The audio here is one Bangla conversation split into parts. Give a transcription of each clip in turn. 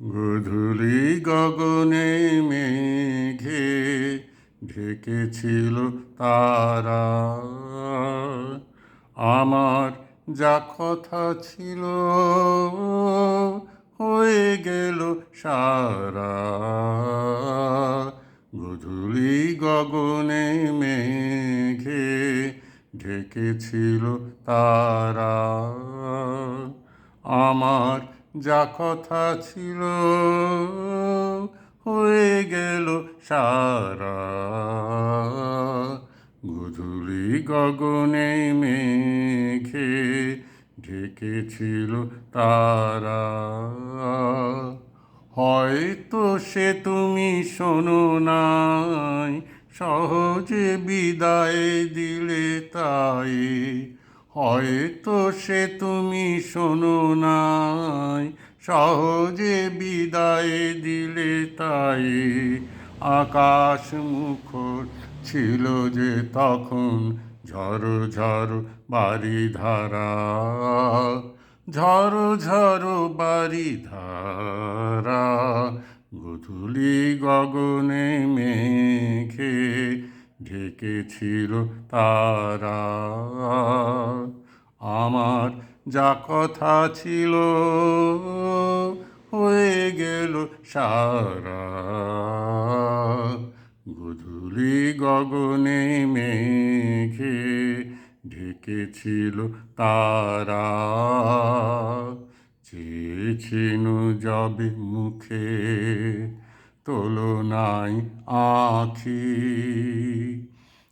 গোধূলি গগনে মেঘে ঢেকেছিল তারা। আমার যা কথা ছিল হয়ে গেল সারা। গোধূলি গগনে মেঘে ঢেকেছিল তারা। আমার যা কথা ছিল হয়ে গেল সারা। গোধূলি গগনে মেঘে ঢেকেছিল তারা। হয়তো সে তুমি শোনো নাই, সহজে বিদায় দিলে তাই। হয়তো সে তুমি শোনো নাই, সহজে বিদায় দিলে তাই। আকাশ মুখর ছিল যে তখন ঝড়ো ঝড়ো বারিধারা। ঝড়ো ঝড়ো বারিধারা। গোধূলি গগনে মেঘে ঢেকেছিল তারা। আমার যা কথা ছিল হয়ে গেল সারা। গোধূলি গগনে মেঘে ঢেকেছিল তারা। চেয়েছিনু যবে মুখে তোলো নাই আঁখি,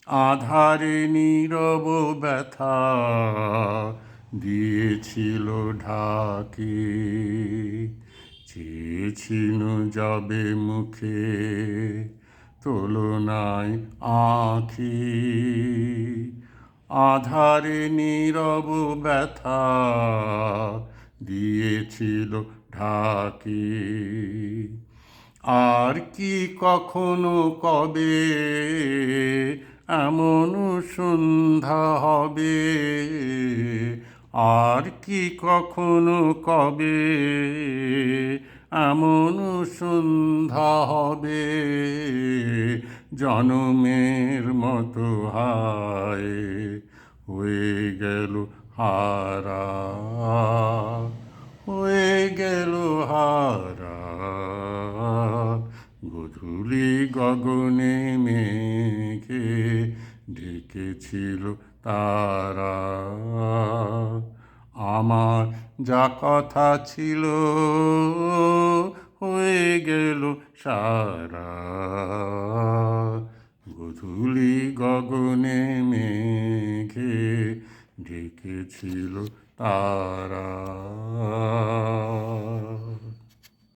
আধারে নীরব ব্যথা দিয়েছিল ঢাকি। চেয়েছিনু যবে মুখে তোলো নাই আঁখি, আধারে নীরব ব্যথা দিয়েছিল ঢাকি। আর কি কখনো কবে এমন সন্ধ্যা হবে? আর কি কখনো কবে এমন সন্ধ্যা হবে? জনমের মতো হায় হয়ে গেল হারা, হয়ে গেল হারা। গোধূলি গগনে মেঘে ঢেকেছিল তারা। আমার যা কথা ছিল হয়ে গেল সারা। গোধূলি গগনে মেঘে ঢেকেছিল তারা।